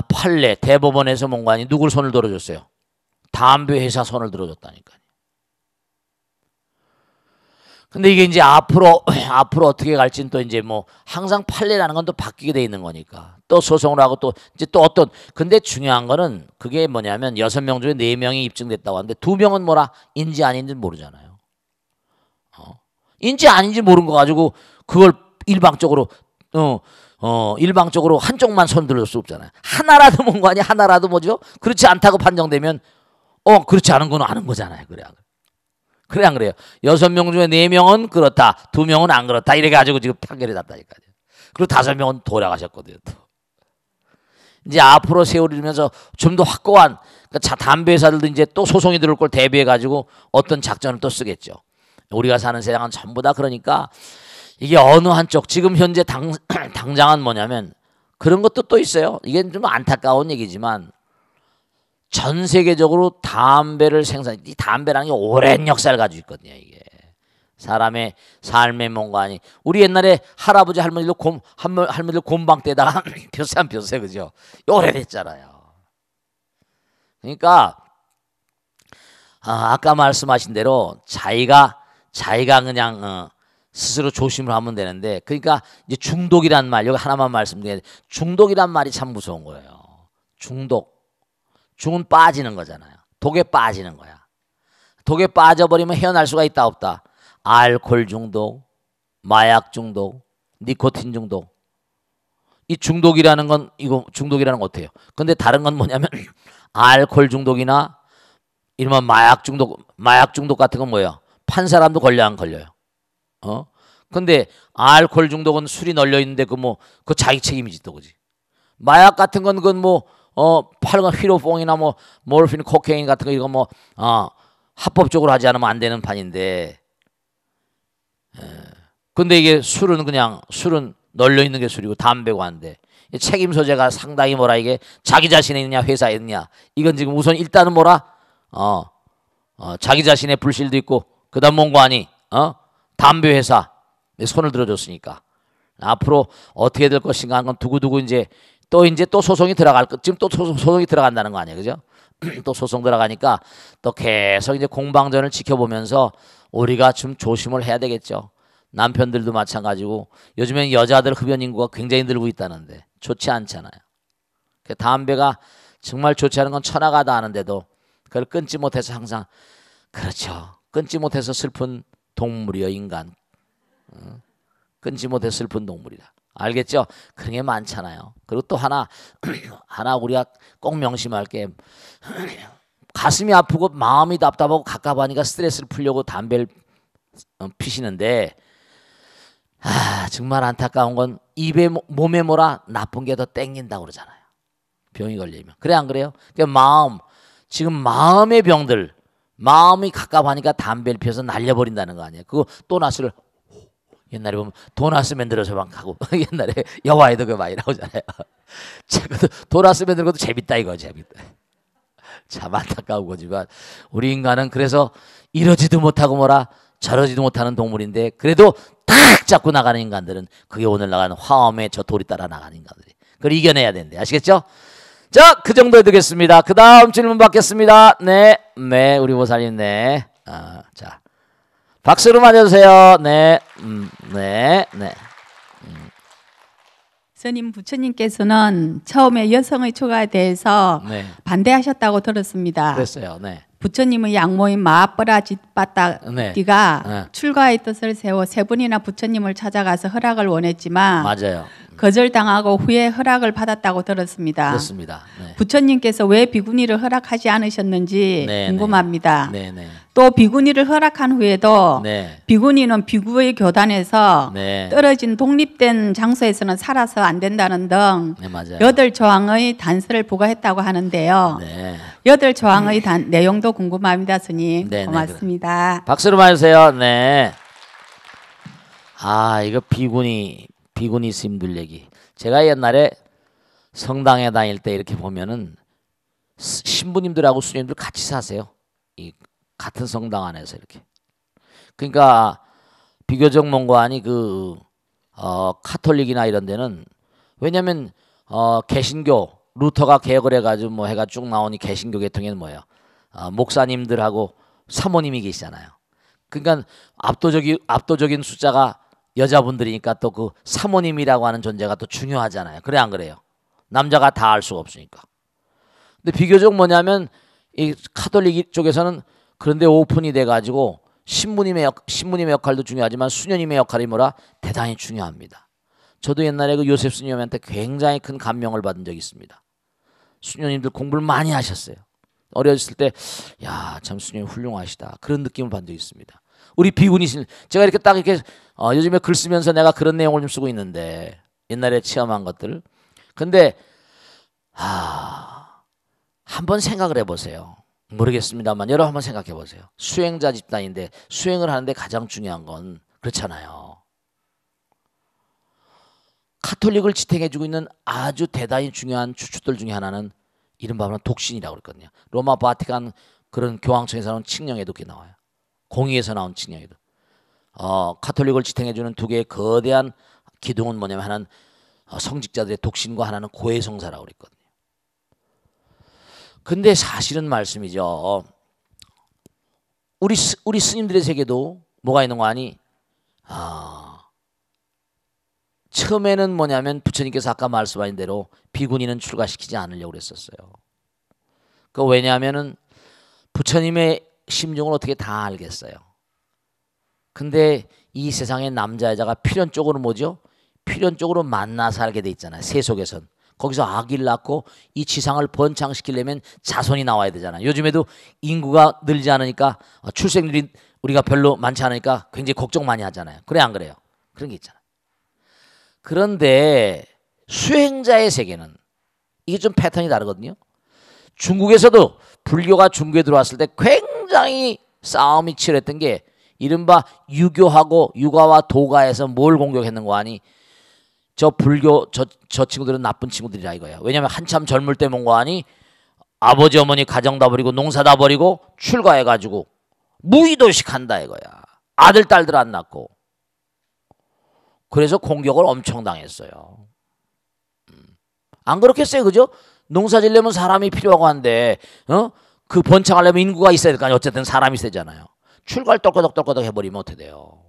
판례 대법원에서 뭔가 누굴 손을 들어줬어요? 담배 회사 손을 들어줬다니까요. 근데 이게 이제 앞으로 어떻게 갈지는 또 이제 뭐 항상 판례라는 건 또 바뀌게 돼 있는 거니까 또 소송을 하고 또 이제 또 어떤, 근데 중요한 거는 그게 뭐냐면 6명 중에 4명이 입증됐다고 하는데 2명은 뭐라 인지 아닌지 모르잖아요. 인지 아닌지 모르는 거 가지고 그걸 일방적으로 일방적으로 한쪽만 손 들을 수 없잖아요. 하나라도 뭔 거 아니야? 하나라도 뭐죠? 그렇지 않다고 판정되면 그렇지 않은 건 아는 거잖아요. 그래 안 그래요? 6명 중에 4명은 그렇다, 2명은 안 그렇다, 이래 가지고 지금 판결이 났다니까요. 그리고 5명은 돌아가셨거든요. 또 이제 앞으로 세월이 들면서 좀 더 확고한, 그러니까 담배 회사들도 이제 또 소송이 들어올 걸 대비해 가지고 어떤 작전을 또 쓰겠죠. 우리가 사는 세상은 전부 다 그러니까 이게 어느 한쪽, 지금 현재 당장은 뭐냐면 그런 것도 또 있어요. 이게 좀 안타까운 얘기지만 전 세계적으로 담배를 이 담배라는 게 오랜 역사를 가지고 있거든요. 이게 사람의 삶의 뭔가니, 우리 옛날에 할아버지 할머니들 곰방 때다가 벼세 안 벼세, 그죠? 오래됐잖아요. 그러니까 아까 말씀하신 대로 자기가 그냥 스스로 조심을 하면 되는데, 그러니까 이제 중독이란 말, 여기 하나만 말씀드려야 돼. 중독이란 말이 참 무서운 거예요. 중은 빠지는 거잖아요. 독에 빠지는 거야. 독에 빠져버리면 헤어날 수가 있다 없다? 알코올 중독, 마약 중독, 니코틴 중독. 이 중독이라는 건, 이거 중독이라는 건 어때요? 근데 다른 건 뭐냐면 알코올 중독이나 이러면 마약 중독 같은 건 뭐예요? 판 사람도 걸려 안 걸려요? 근데 알코올 중독은 술이 널려 있는데 그 자기 책임이지 또, 그지? 마약 같은 건 그건 파는 건 휘로뽕이나 모르핀, 코케인 같은 거 이거 합법적으로 하지 않으면 안 되는 판인데, 근데 이게 술은 널려 있는 게 술이고 담배고 한데 책임 소재가 상당히 이게 자기 자신에 있느냐 회사에 있느냐, 이건 지금 우선 일단은 자기 자신의 불실도 있고, 그다음 뭔가 아니 담배 회사 손을 들어줬으니까 앞으로 어떻게 될 것인가 하는 건 두고두고 이제 또 이제 또 소송이 들어갈 거 지금 또 소송이 들어간다는 거 아니에요, 그죠? 또 소송 들어가니까 또 계속 이제 공방전을 지켜보면서 우리가 좀 조심을 해야 되겠죠. 남편들도 마찬가지고 요즘엔 여자들 흡연 인구가 굉장히 늘고 있다는데 좋지 않잖아요. 담배가 정말 좋지 않은 건 천하가 다 아는데도 그걸 끊지 못해서 항상 그렇죠. 끊지 못해서 슬픈 동물이여 인간. 끊지 못해서 슬픈 동물이다. 알겠죠? 그런 게 많잖아요. 그리고 또 하나 우리가 꼭 명심할 게 가슴이 아프고 마음이 답답하고 갑갑하니까 스트레스를 풀려고 담배를 피시는데 정말 안타까운 건 입에 몸에 뭐라 나쁜 게 더 땡긴다고 그러잖아요. 병이 걸리면. 그래 안 그래요? 그러니까 지금 마음의 병들 마음이 갑갑하니까 담배를 피워서 날려버린다는 거 아니에요. 그거 또나스를 옛날에 보면 도나스 만들어서 막 하고 옛날에 영화에도 그 많이 나오잖아요. 도나스 만드는 것도 재밌다 이거 재밌다. 참 안타까운 거지만 우리 인간은 그래서 이러지도 못하고 뭐라 저러지도 못하는 동물인데 그래도 탁 잡고 나가는 인간들은 그게 오늘 나가는 화엄의 저 돌이 따라 나가는 인간들이 그걸 이겨내야 되는데 아시겠죠? 자, 그 정도 해두겠습니다. 그 다음 질문 받겠습니다. 네, 우리 모사님 네. 자. 박수로 맞아주세요. 네. 스님 부처님께서는 처음에 여성의 초가에 대해서 반대하셨다고 들었습니다. 그랬어요. 네. 부처님의 양모인 마하빠라 짓바따기가 출가의 뜻을 세워 세 번이나 부처님을 찾아가서 허락을 원했지만 맞아요. 거절당하고 후에 허락을 받았다고 들었습니다. 그렇습니다. 네. 부처님께서 왜 비구니를 허락하지 않으셨는지 궁금합니다. 또 비구니를 허락한 후에도 비구니는 비구의 교단에서 떨어진 독립된 장소에서는 살아서 안 된다는 등 8조항의 단서를 부과했다고 하는데요. 8조항의 내용도 궁금합니다. 스님. 고맙습니다. 박수로 맞으세요. 네. 이거 비구니 스님들 얘기. 제가 옛날에 성당에 다닐 때 이렇게 보면은 신부님들하고 수녀님들 같이 사세요. 이 같은 성당 안에서 이렇게. 그러니까 비교적 몽고하니 카톨릭이나 이런 데는 왜냐면 개신교 루터가 개혁을 해가지고 뭐 해가 쭉 나오니 개신교 계통에는 뭐예요? 목사님들하고 사모님이 계시잖아요. 그러니까 압도적인 숫자가 여자분들이니까 또 그 사모님이라고 하는 존재가 또 중요하잖아요. 그래 안 그래요? 남자가 다 알 수가 없으니까. 근데 비교적 뭐냐면 이 카톨릭 쪽에서는 그런데 오픈이 돼가지고 신부님의 역할도 중요하지만 수녀님의 역할이 뭐라 대단히 중요합니다. 저도 옛날에 그 요셉 수녀님한테 굉장히 큰 감명을 받은 적이 있습니다. 수녀님들 공부를 많이 하셨어요. 어렸을 때 야, 참 수녀님 훌륭하시다 그런 느낌을 받은 적이 있습니다. 우리 비구니신 제가 이렇게 딱 이렇게 요즘에 글 쓰면서 내가 그런 내용을 좀 쓰고 있는데 옛날에 체험한 것들. 근데 한번 생각을 해보세요. 모르겠습니다만 여러분 한번 생각해 보세요. 수행자 집단인데 수행을 하는데 가장 중요한 건 그렇잖아요. 카톨릭을 지탱해주고 있는 아주 대단히 중요한 주축들 중에 하나는 이른바 독신이라고 그랬거든요. 로마 바티칸 그런 교황청에서 나온 칙령에도 그게 나와요. 공의에서 나온 칙령에도. 카톨릭을 지탱해주는 두 개의 거대한 기둥은 뭐냐면 하나는 성직자들의 독신과 하나는 고해성사라고 그랬거든요. 근데 사실은 말씀이죠. 우리 스님들의 세계도 뭐가 있는 거 아니? 처음에는 뭐냐면 부처님께서 아까 말씀하신 대로 비구니는 출가시키지 않으려고 그랬었어요. 왜냐하면은 부처님의 심정을 어떻게 다 알겠어요. 근데 이 세상의 남자 여자가 필연적으로 뭐죠? 필연적으로 만나 살게 돼 있잖아요. 세속에선. 거기서 아기를 낳고 이 지상을 번창시키려면 자손이 나와야 되잖아요. 요즘에도 인구가 늘지 않으니까 출생률이 우리가 별로 많지 않으니까 굉장히 걱정 많이 하잖아요. 그래 안 그래요? 그런 게 있잖아요. 그런데 수행자의 세계는 이게 좀 패턴이 다르거든요. 중국에서도 불교가 중국에 들어왔을 때 굉장히 싸움이 치열했던 게 이른바 유교하고 유가와 도가에서 뭘 공격했는 거 아니? 저 불교 저 친구들은 나쁜 친구들이라 이거야. 왜냐하면 한참 젊을 때 뭔 거 아니? 아버지 어머니 가정 다 버리고 농사 다 버리고 출가해가지고 무의도식 한다 이거야. 아들 딸들 안 낳고. 그래서 공격을 엄청 당했어요. 안 그렇겠어요, 그죠? 농사 지려면 사람이 필요하고 한데, 그 번창하려면 인구가 있어야 될 거 아니에요. 어쨌든 사람이 있어야 되잖아요. 출가를 떨거덕 해버리면 어떻게 돼요?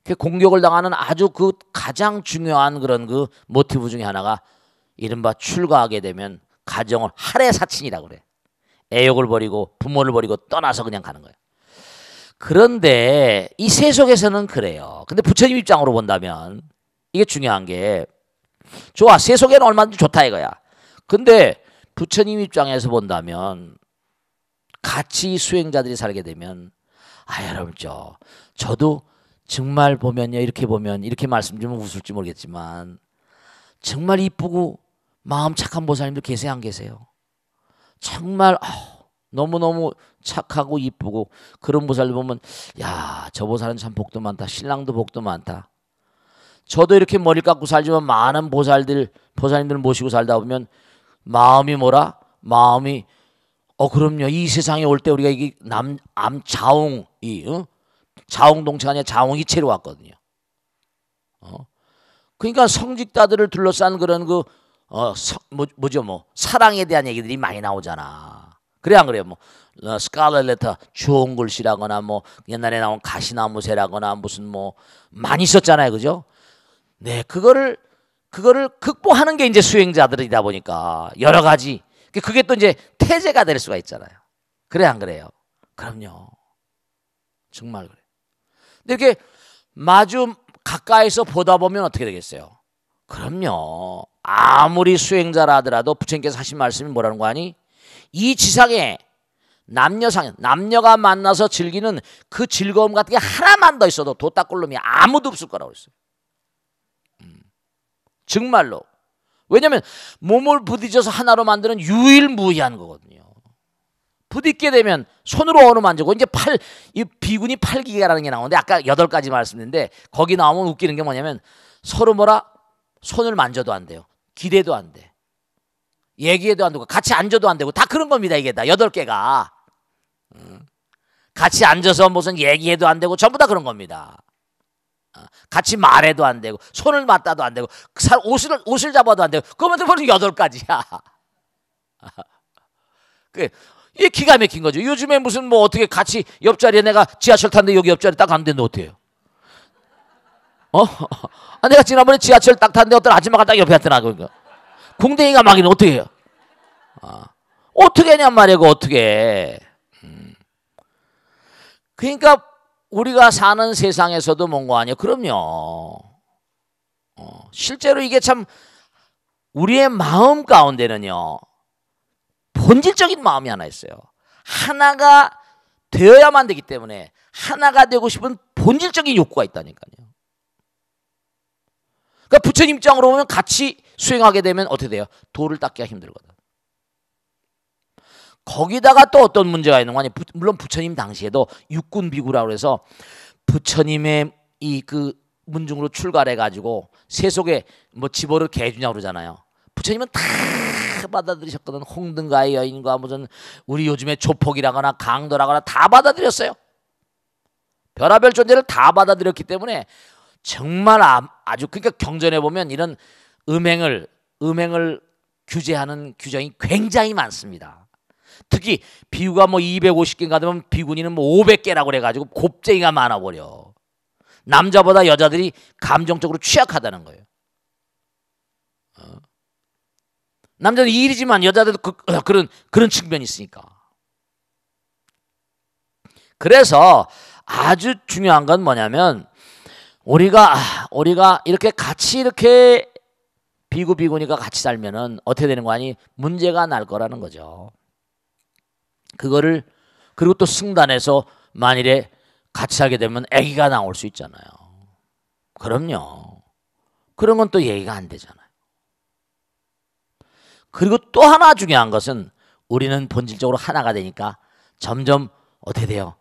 그 공격을 당하는 아주 그 가장 중요한 그런 그 모티브 중에 하나가 이른바 출가하게 되면 가정을 할애사친이라고 그래. 애욕을 버리고 부모를 버리고 떠나서 그냥 가는 거예요. 그런데 이 세속에서는 그래요. 근데 부처님 입장으로 본다면 이게 중요한 게 좋아. 세속에는 얼마든지 좋다 이거야. 근데 부처님 입장에서 본다면 같이 수행자들이 살게 되면 여러분 저도 정말 보면요. 이렇게 보면 이렇게 말씀드리면 웃을지 모르겠지만 정말 이쁘고 마음 착한 보살님들 계세요 안 계세요? 정말 너무너무 착하고 이쁘고 그런 보살들 보면 야, 저 보살은 참 복도 많다. 신랑도 복도 많다. 저도 이렇게 머리 깎고 살지만 많은 보살님들 모시고 살다 보면 마음이 뭐라? 마음이 그럼요. 이 세상에 올 때 우리가 이게 자웅 자웅동체가 아니라 자웅이체로 왔거든요. 그러니까 성직자들을 둘러싼 그런 사랑에 대한 얘기들이 많이 나오잖아. 그래 안 그래요? 스칼렛 레터 좋은 글씨라거나 옛날에 나온 가시나무새라거나 무슨 많이 썼잖아요, 그죠? 네, 그거를 극복하는 게 이제 수행자들이다 보니까 여러 가지 그게 또 이제 태제가 될 수가 있잖아요. 그래 안 그래요? 그럼요. 정말 그래. 근데 이렇게 마주 가까이서 보다 보면 어떻게 되겠어요? 그럼요. 아무리 수행자라 하더라도 부처님께서 하신 말씀이 뭐라는 거 아니? 이 지상에 남녀가 만나서 즐기는 그 즐거움 같은 게 하나만 더 있어도 도딱골놈이 아무도 없을 거라고 했어요. 정말로. 왜냐하면 몸을 부딪혀서 하나로 만드는 유일무이한 거거든요. 부딪게 되면 손으로 어루만지고 이제 이 비군이 팔기계라는 게 나오는데 아까 8가지 말씀드렸는데 거기 나오면 웃기는 게 뭐냐면 서로 손을 만져도 안 돼요. 기대도 안 돼. 얘기해도 안 되고 같이 앉아도 안 되고 다 그런 겁니다. 이게 다 8개가. 같이 앉아서 무슨 얘기해도 안 되고 전부 다 그런 겁니다. 같이 말해도 안 되고 손을 맞다도 안 되고 옷을 잡아도 안 되고 그러면 벌써 8가지야. 이게 기가 막힌 거죠. 요즘에 무슨 어떻게 같이 옆자리에 내가 지하철 탔는데 여기 옆자리 딱 앉는데 어떻게 해요? 내가 지난번에 지하철 딱 탔는데 어떤 아줌마가 딱 옆에 앉더라. 그러니까 궁뎅이가 막이는 어떻게 해요? 어떻게 하냔 말이야. 어떻게 그러니까 우리가 사는 세상에서도 뭔가 아니에요. 그럼요. 실제로 이게 참 우리의 마음 가운데는요. 본질적인 마음이 하나 있어요. 하나가 되어야만 되기 때문에 하나가 되고 싶은 본질적인 욕구가 있다니까요. 그러니까 부처님 입장으로 보면 같이 수행하게 되면 어떻게 돼요? 도를 닦기가 힘들거든. 거기다가 또 어떤 문제가 있는 거 아니에요? 물론 부처님 당시에도 육군 비구라고 해서 부처님의 이 문중으로 출가를 해가지고 세속에 지보를 개주냐고 그러잖아요. 부처님은 다 받아들이셨거든. 홍등가의 여인과 무슨 우리 요즘에 조폭이라거나 강도라거나 다 받아들였어요. 별하별 존재를 다 받아들였기 때문에 정말 아주 그러니까 경전에 보면 이런 음행을 규제하는 규정이 굉장히 많습니다. 특히 비구가 250개인가 되면 비구니는 500개라고 그래가지고 곱쟁이가 많아버려. 남자보다 여자들이 감정적으로 취약하다는 거예요. 남자는 일이지만 여자들도 그런 측면이 있으니까. 그래서 아주 중요한 건 뭐냐면 우리가 이렇게 같이 이렇게 비구니가 같이 살면은 어떻게 되는 거 아니? 문제가 날 거라는 거죠. 그리고 또 승단에서 만일에 같이 살게 되면 아기가 나올 수 있잖아요. 그럼요. 그런 건 또 얘기가 안 되잖아요. 그리고 또 하나 중요한 것은 우리는 본질적으로 하나가 되니까 점점 어떻게 돼요?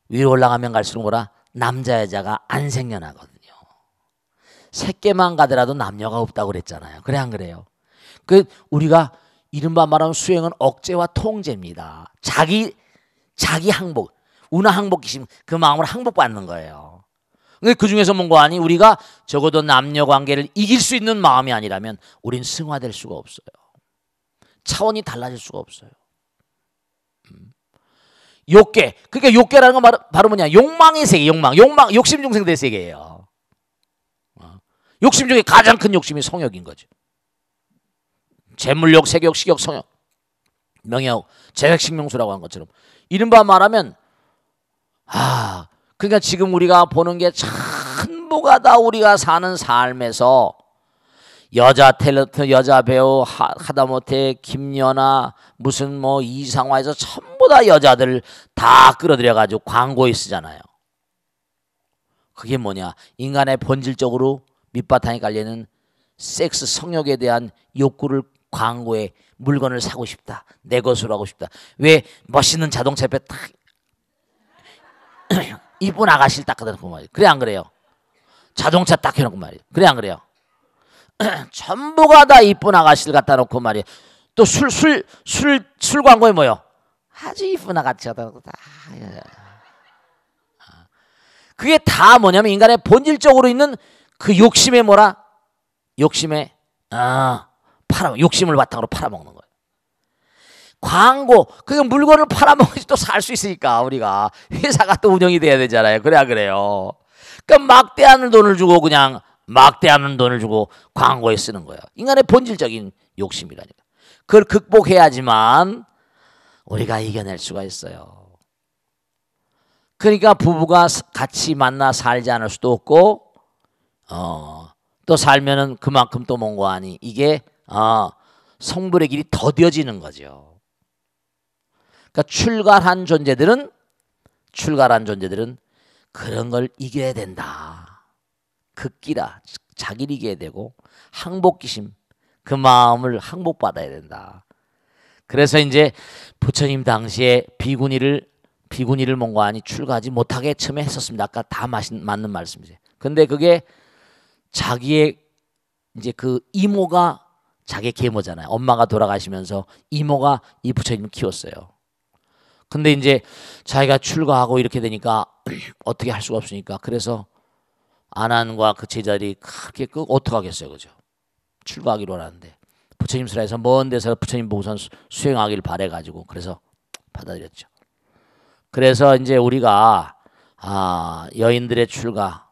위로 올라가면 갈수록 남자 여자가 안 생겨나거든요. 새끼만 가더라도 남녀가 없다고 그랬잖아요. 그래 안 그래요? 우리가 이른바 말하는 수행은 억제와 통제입니다. 자기 항복, 운하 항복이시면 그 마음으로 항복받는 거예요. 근데 그 중에서 뭔가 아니 우리가 적어도 남녀 관계를 이길 수 있는 마음이 아니라면 우린 승화될 수가 없어요. 차원이 달라질 수가 없어요. 욕계. 그러니까 욕계라는 건 바로 뭐냐? 욕망의 세계, 욕망, 욕심 중생들의 세계예요. 욕심 중에 가장 큰 욕심이 성욕인 거죠. 재물욕, 색욕, 식욕, 성욕, 명예욕, 재획식명수라고 하는 것처럼 이른바 말하면 그러니까 지금 우리가 보는 게 전부가 다 우리가 사는 삶에서 여자 탤런트, 여자 배우, 하다못해 김연아, 무슨 뭐 이상화에서 전부 다 여자들 다 끌어들여가지고 광고에 쓰잖아요. 그게 뭐냐? 인간의 본질적으로 밑바탕에 깔려있는 섹스, 성욕에 대한 욕구를 광고에 물건을 사고 싶다. 내 것으로 하고 싶다. 왜 멋있는 자동차 옆에 딱 이쁜 아가씨를 딱 갖다 놓고 말이에요. 그래 안 그래요? 자동차 딱 해놓고 말이에요. 그래 안 그래요? 전부가 다 이쁜 아가씨를 갖다 놓고 말이에요. 또 술 광고에 뭐요? 아주 이쁜 아가씨 갖다 놓고 다. 그게 다 뭐냐면 인간의 본질적으로 있는 그 욕심의 뭐라? 욕심의 욕심을 바탕으로 팔아먹는 거예요. 광고, 그 물건을 팔아먹어야지 또 살 수 있으니까 우리가 회사가 또 운영이 돼야 되잖아요. 그래야 그래요. 그러니까 막대하는 돈을 주고 그냥 막대하는 돈을 주고 광고에 쓰는 거예요. 인간의 본질적인 욕심이라니까. 그걸 극복해야지만 우리가 이겨낼 수가 있어요. 그러니까 부부가 같이 만나 살지 않을 수도 없고 또 살면은 그만큼 또 뭔가 아니 이게 성불의 길이 더뎌지는 거죠. 그러니까 출가한 존재들은 그런 걸 이겨야 된다. 극기라 자기를 이겨야 되고 항복기심 그 마음을 항복받아야 된다. 그래서 이제 부처님 당시에 비구니를 뭔가 아니 출가하지 못하게 처음에 했었습니다. 아까 다 맞는 말씀이세요. 근데 그게 자기의 이제 그 이모가 자기 계모잖아요. 엄마가 돌아가시면서 이모가 이 부처님을 키웠어요. 근데 이제 자기가 출가하고 이렇게 되니까 어떻게 할 수가 없으니까 그래서 아난과 그 제자들이 그렇게 어떡하겠어요, 그죠? 출가하기로 하는데 부처님 설에서 먼 데서 부처님 보고선 수행하기를 바래가지고 그래서 받아들였죠. 그래서 이제 우리가 여인들의 출가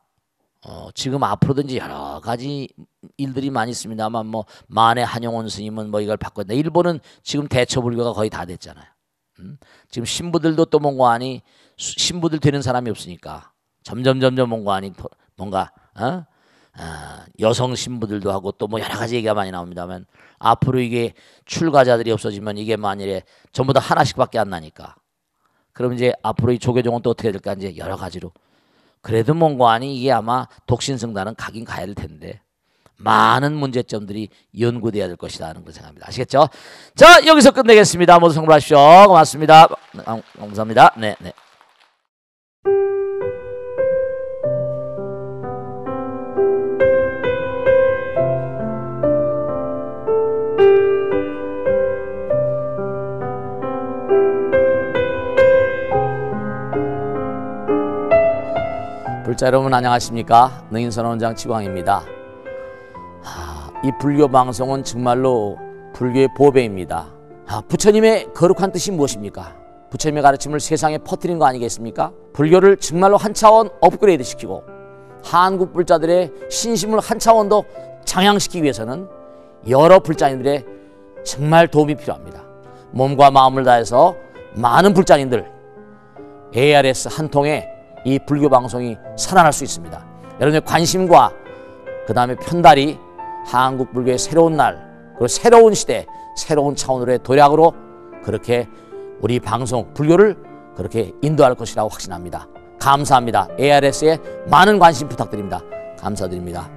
지금 앞으로도 이제 여러 가지 일들이 많이 있습니다만 뭐 만해 한용운 스님은 뭐 이걸 바꿨다. 일본은 지금 대처불교가 거의 다 됐잖아요. 지금 신부들도 또 뭔가 아니 신부들 되는 사람이 없으니까 점점 뭔가 아니 뭔가 여성 신부들도 하고 또 뭐 여러 가지 얘기가 많이 나옵니다만 앞으로 이게 출가자들이 없어지면 이게 만일에 전부 다 하나씩밖에 안 나니까 그럼 이제 앞으로 이 조계종은 또 어떻게 될까 이제 여러 가지로 그래도 뭔가 아니 이게 아마 독신성단은 가긴 가야 될 텐데 많은 문제점들이 연구돼야 될 것이다 하는 걸 생각합니다. 아시겠죠? 자 여기서 끝내겠습니다. 모두 성불하십시오. 고맙습니다. 감사합니다. 네. 불자 여러분 안녕하십니까? 능인선원장 지광입니다. 이 불교 방송은 정말로 불교의 보배입니다. 부처님의 거룩한 뜻이 무엇입니까? 부처님의 가르침을 세상에 퍼뜨린 거 아니겠습니까? 불교를 정말로 한 차원 업그레이드 시키고 한국 불자들의 신심을 한 차원 더 장양시키기 위해서는 여러 불자님들의 정말 도움이 필요합니다. 몸과 마음을 다해서 많은 불자님들 ARS 한 통에 이 불교 방송이 살아날 수 있습니다. 여러분의 관심과 그 다음에 편달이 한국 불교의 새로운 날 그리고 새로운 시대 새로운 차원으로의 도약으로 그렇게 우리 방송 불교를 그렇게 인도할 것이라고 확신합니다. 감사합니다. ARS에 많은 관심 부탁드립니다. 감사드립니다.